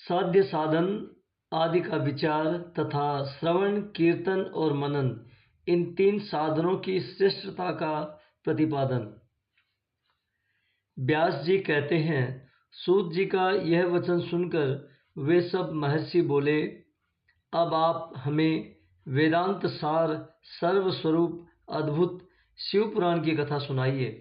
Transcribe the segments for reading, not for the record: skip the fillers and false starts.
साध्य साधन आदि का विचार तथा श्रवण, कीर्तन और मनन, इन तीन साधनों की श्रेष्ठता का प्रतिपादन। व्यास जी कहते हैं, सूत जी का यह वचन सुनकर वे सब महर्षि बोले, अब आप हमें वेदांत सार, सर्वस्वरूप अद्भुत शिव पुराण की कथा सुनाइए।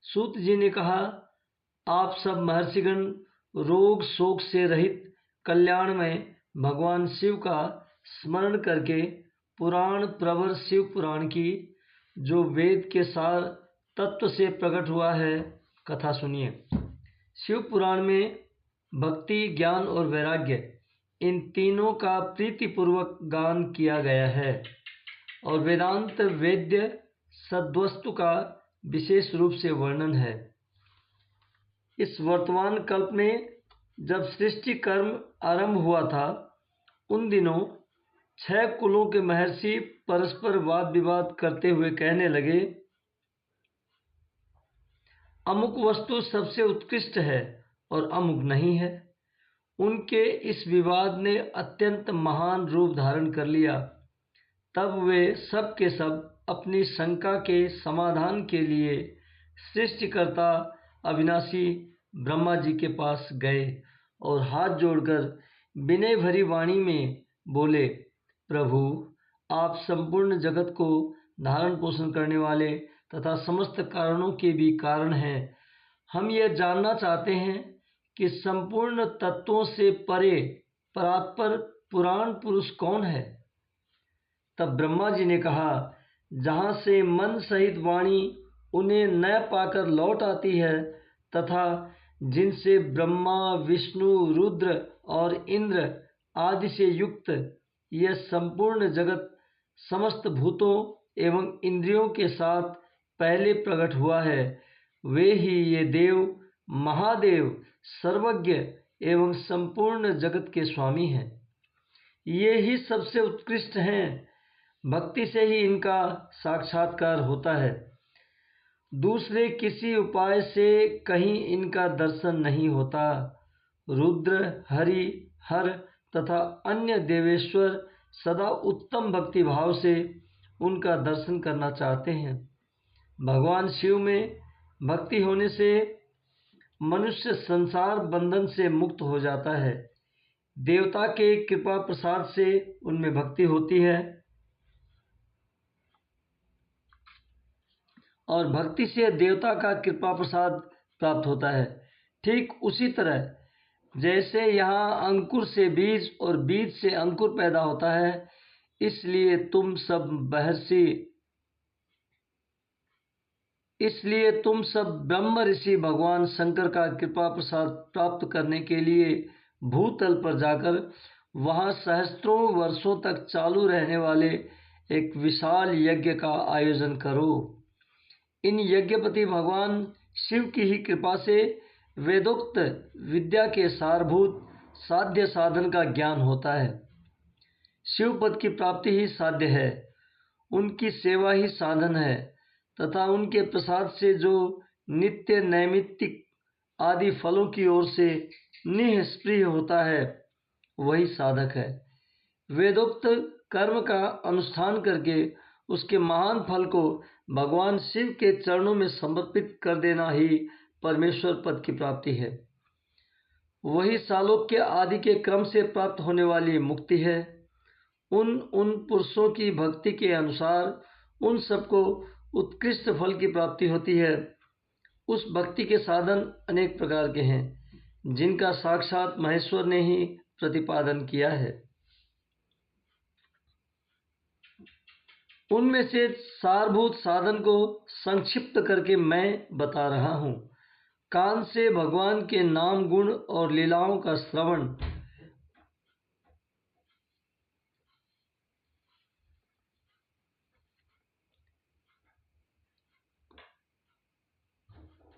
सूत जी ने कहा, आप सब महर्षिगण रोग शोक से रहित कल्याण में भगवान शिव का स्मरण करके पुराण प्रवर शिव पुराण की, जो वेद के सार तत्व से प्रकट हुआ है, कथा सुनिए। शिव पुराण में भक्ति, ज्ञान और वैराग्य, इन तीनों का प्रीतिपूर्वक गान किया गया है और वेदांत वेद्य सद्वस्तु का विशेष रूप से वर्णन है। इस वर्तमान कल्प में जब सृष्टि कर्म आरंभ हुआ था, उन दिनों 6 कुलों के महर्षि परस्पर वाद विवाद करते हुए कहने लगे, अमुक वस्तु सबसे उत्कृष्ट है और अमुक नहीं है। उनके इस विवाद ने अत्यंत महान रूप धारण कर लिया। तब वे सब के सब अपनी शंका के समाधान के लिए सृष्टिकर्ता अविनाशी ब्रह्मा जी के पास गए और हाथ जोड़कर विनय भरी वाणी में बोले, प्रभु, आप संपूर्ण जगत को धारण पोषण करने वाले तथा समस्त कारणों के भी कारण हैं। हम यह जानना चाहते हैं कि संपूर्ण तत्वों से परे परात्पर पुराण पुरुष कौन है। तब ब्रह्मा जी ने कहा, जहाँ से मन सहित वाणी उन्हें न पाकर लौट आती है तथा जिनसे ब्रह्मा, विष्णु, रुद्र और इंद्र आदि से युक्त यह संपूर्ण जगत समस्त भूतों एवं इंद्रियों के साथ पहले प्रकट हुआ है, वे ही ये देव, महादेव, सर्वज्ञ एवं संपूर्ण जगत के स्वामी हैं। ये ही सबसे उत्कृष्ट हैं। भक्ति से ही इनका साक्षात्कार होता है। दूसरे किसी उपाय से कहीं इनका दर्शन नहीं होता। रुद्र, हरि, हर तथा अन्य देवेश्वर सदा उत्तम भक्ति भाव से उनका दर्शन करना चाहते हैं। भगवान शिव में भक्ति होने से मनुष्य संसार बंधन से मुक्त हो जाता है। देवता के कृपा प्रसाद से उनमें भक्ति होती है और भक्ति से देवता का कृपा प्रसाद प्राप्त होता है। ठीक उसी तरह जैसे यहाँ अंकुर से बीज और बीज से अंकुर पैदा होता है, इसलिए तुम सब ब्रह्म ऋषि भगवान शंकर का कृपा प्रसाद प्राप्त करने के लिए भूतल पर जाकर वहाँ सहस्त्रों वर्षों तक चालू रहने वाले एक विशाल यज्ञ का आयोजन करो। इन यज्ञपति भगवान शिव की ही कृपा से वेदोक्त विद्या के सारभूत साध्य साधन का ज्ञान होता है। शिव पद की प्राप्ति ही साध्य है, उनकी सेवा ही साधन है तथा उनके प्रसाद से जो नित्य नैमित्तिक आदि फलों की ओर से निःस्पृह होता है, वही साधक है। वेदोक्त कर्म का अनुष्ठान करके उसके महान फल को भगवान शिव के चरणों में समर्पित कर देना ही परमेश्वर पद की प्राप्ति है। वही सालोक्य आदि के क्रम से प्राप्त होने वाली मुक्ति है। उन पुरुषों की भक्ति के अनुसार उन सबको उत्कृष्ट फल की प्राप्ति होती है। उस भक्ति के साधन अनेक प्रकार के हैं, जिनका साक्षात महेश्वर ने ही प्रतिपादन किया है। उनमें से सारभूत साधन को संक्षिप्त करके मैं बता रहा हूँ। कान से भगवान के नाम, गुण और लीलाओं का श्रवण,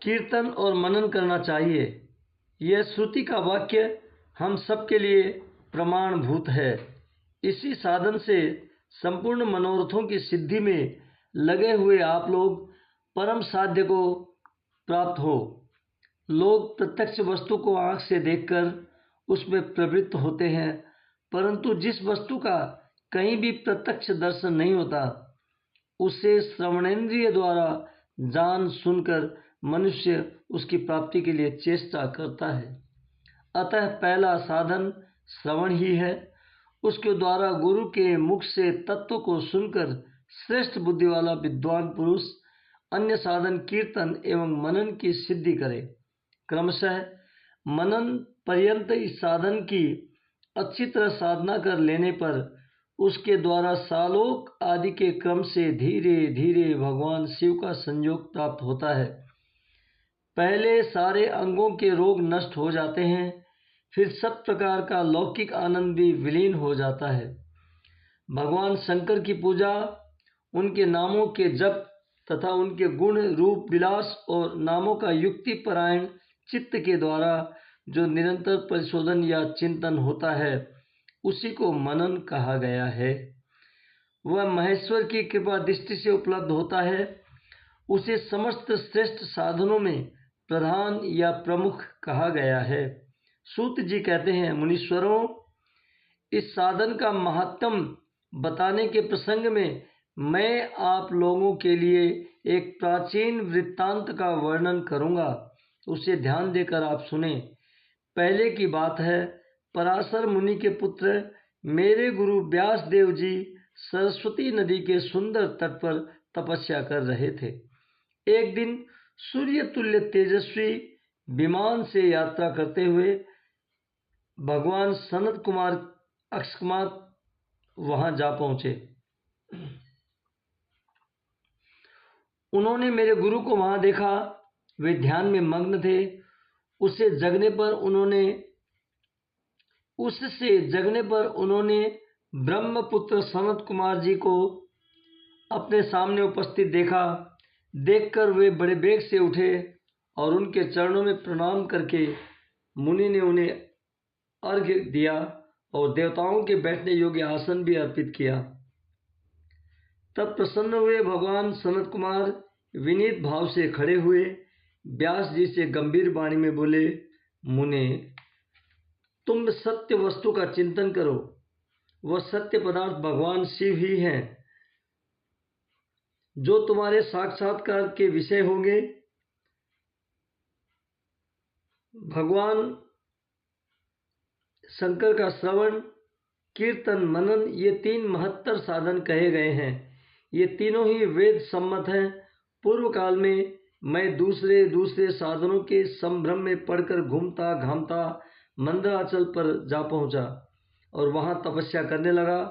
कीर्तन और मनन करना चाहिए। यह श्रुति का वाक्य हम सबके लिए प्रमाणभूत है। इसी साधन से संपूर्ण मनोरथों की सिद्धि में लगे हुए आप लोग परम साध्य को प्राप्त हो। लोग प्रत्यक्ष वस्तु को आँख से देखकर उसमें प्रवृत्त होते हैं, परंतु जिस वस्तु का कहीं भी प्रत्यक्ष दर्शन नहीं होता, उसे श्रवणेंद्रिय द्वारा जान सुनकर मनुष्य उसकी प्राप्ति के लिए चेष्टा करता है। अतः पहला साधन श्रवण ही है। उसके द्वारा गुरु के मुख से तत्व को सुनकर श्रेष्ठ बुद्धि वाला विद्वान पुरुष अन्य साधन कीर्तन एवं मनन की सिद्धि करे। क्रमशः मनन पर्यंत इस साधन की अच्छी तरह साधना कर लेने पर उसके द्वारा सालोक आदि के क्रम से धीरे धीरे भगवान शिव का संयोग प्राप्त होता है। पहले सारे अंगों के रोग नष्ट हो जाते हैं, फिर सब प्रकार का लौकिक आनंद भी विलीन हो जाता है। भगवान शंकर की पूजा, उनके नामों के जप तथा उनके गुण रूप विलास और नामों का युक्ति परायण चित्त के द्वारा जो निरंतर परिशोधन या चिंतन होता है, उसी को मनन कहा गया है। वह महेश्वर की कृपा दृष्टि से उपलब्ध होता है। उसे समस्त श्रेष्ठ साधनों में प्रधान या प्रमुख कहा गया है। सूत जी कहते हैं, मुनीश्वरों, इस साधन का महात्म्य बताने के प्रसंग में मैं आप लोगों के लिए एक प्राचीन वृत्तांत का वर्णन करूंगा, उसे ध्यान देकर आप सुने। पहले की बात है, पराशर मुनि के पुत्र मेरे गुरु व्यास देव जी सरस्वती नदी के सुंदर तट पर तपस्या कर रहे थे। एक दिन सूर्य तुल्य तेजस्वी विमान से यात्रा करते हुए भगवान सनत कुमार अकस्मात वहां जा पहुंचे। उन्होंने मेरे गुरु को वहां देखा। वे ध्यान में मग्न थे। उससे जगने पर उन्होंने ब्रह्मपुत्र सनत कुमार जी को अपने सामने उपस्थित देखा। देखकर वे बड़े वेग से उठे और उनके चरणों में प्रणाम करके मुनि ने उन्हें अर्घ्य दिया और देवताओं के बैठने योग्य आसन भी अर्पित किया। तब प्रसन्न हुए भगवान सनत कुमार विनीत भाव से खड़े हुए व्यास जी से गंभीर वाणी में बोले, मुने, तुम सत्य वस्तु का चिंतन करो। वह सत्य पदार्थ भगवान शिव ही हैं, जो तुम्हारे साक्षात्कार के विषय होंगे। भगवान शंकर का श्रवण, कीर्तन, मनन ये तीन महत्तर साधन कहे गए हैं। ये तीनों ही वेद सम्मत हैं। पूर्व काल में मैं दूसरे साधनों के संभ्रम में पड़कर घूमता घामता मंदराचल पर जा पहुंचा और वहां तपस्या करने लगा।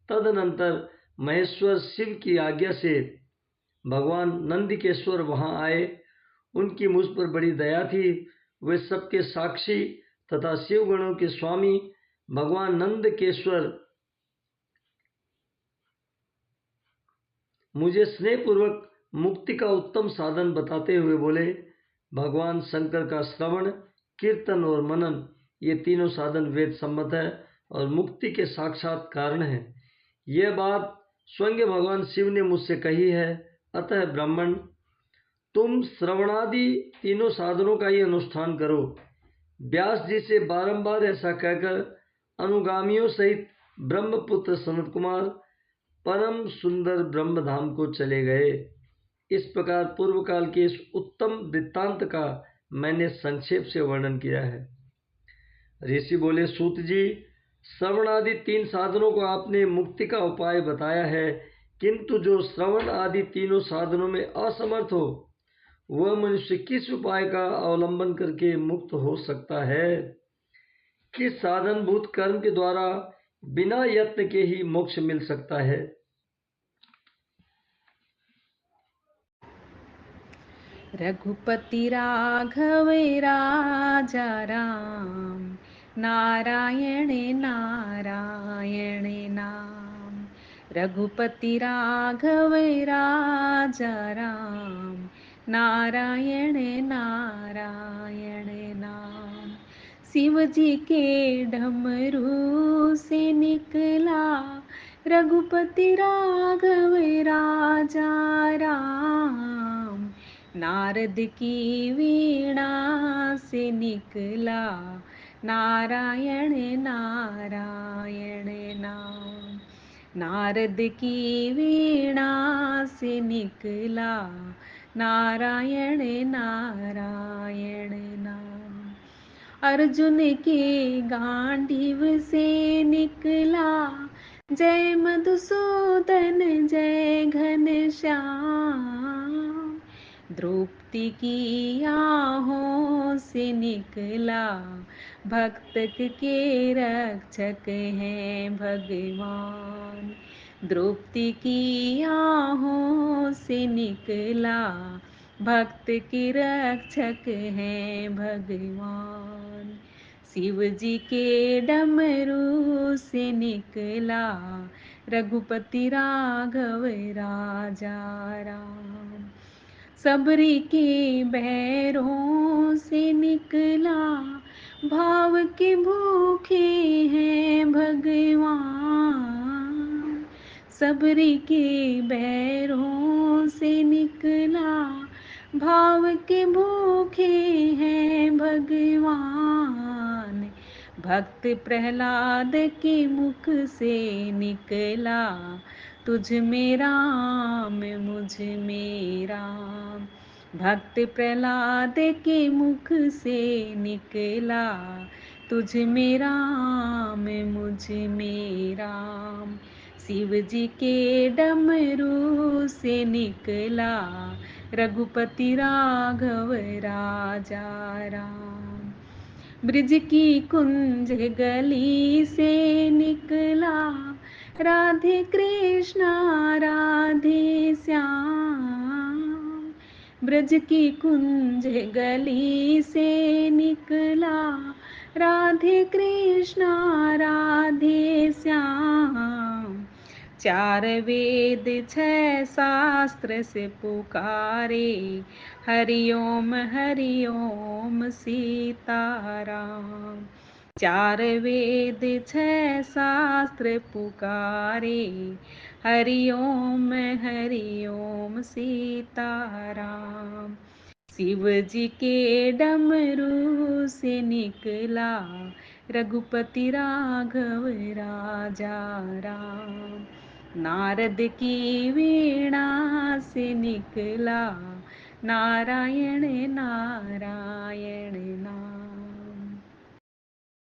तदनंतर महेश्वर शिव की आज्ञा से भगवान नंदिकेश्वर वहां आए। उनकी मुझ पर बड़ी दया थी। वे सबके साक्षी तथा शिवगणों के स्वामी भगवान नंदकेश्वर मुझे स्नेहपूर्वक मुक्ति का उत्तम साधन बताते हुए बोले, भगवान शंकर का श्रवण, कीर्तन और मनन ये तीनों साधन वेद सम्मत है और मुक्ति के साक्षात कारण है। यह बात स्वयं भगवान शिव ने मुझसे कही है। अतः ब्राह्मण, तुम श्रवणादि तीनों साधनों का ही अनुष्ठान करो। व्यास जी से बारंबार ऐसा कहकर अनुगामियों सहित ब्रह्मपुत्र सनत कुमार परम सुंदर ब्रह्मधाम को चले गए। इस प्रकार पूर्व काल के इस उत्तम वृत्तांत का मैंने संक्षेप से वर्णन किया है। ऋषि बोले, सूत जी, श्रवण आदि तीन साधनों को आपने मुक्ति का उपाय बताया है, किंतु जो श्रवण आदि तीनों साधनों में असमर्थ हो, वह मनुष्य किस उपाय का अवलंबन करके मुक्त हो सकता है? किस साधनभूत कर्म के द्वारा बिना यत्न के ही मोक्ष मिल सकता है? रघुपति राघव राजा राम, नारायण नारायण नाम। रघुपति राघव राजा राम, नारायण नारायण नाम। शिव जी के डमरू से निकला रघुपति राघव राजा राम। नारद की वीणा से निकला नारायण नारायण नाम। नारद की वीणा से निकला नारायण नारायण नाम। अर्जुन के गांडीव से निकला जय मधुसूदन जय घनश्याम। द्रौपदी की आहों से निकला भक्त के रक्षक हैं भगवान। द्रौपदी की आहों से निकला भक्त के रक्षक हैं भगवान। शिव जी के डमरू से निकला रघुपति राघव राजा राम। सबरी के बैरों से निकला भाव के भूखे हैं भगवान। सबरी के बैरों से निकला भाव के भूखे हैं भगवान। भक्त प्रहलाद के मुख से निकला तुझ में राम मुझ में राम। भक्त प्रहलाद के मुख से निकला तुझ में राम मुझ में राम। शिव जी के डमरू से निकला रघुपति राघव राजा राम। ब्रिज की कुंज गली से निकला राधे कृष्णा राधे श्याम। ब्रज की कुंज गली से निकला राधे कृष्णा राधे श्याम। चार वेद छह शास्त्र से पुकारे हरि ओम सीताराम। चार वेद छह शास्त्र पुकारे हरि ओम सीताराम। शिव जी के डमरू से निकला रघुपति राघव राजा राम। नारद की वीणा से निकला नारायण नारायण नाम।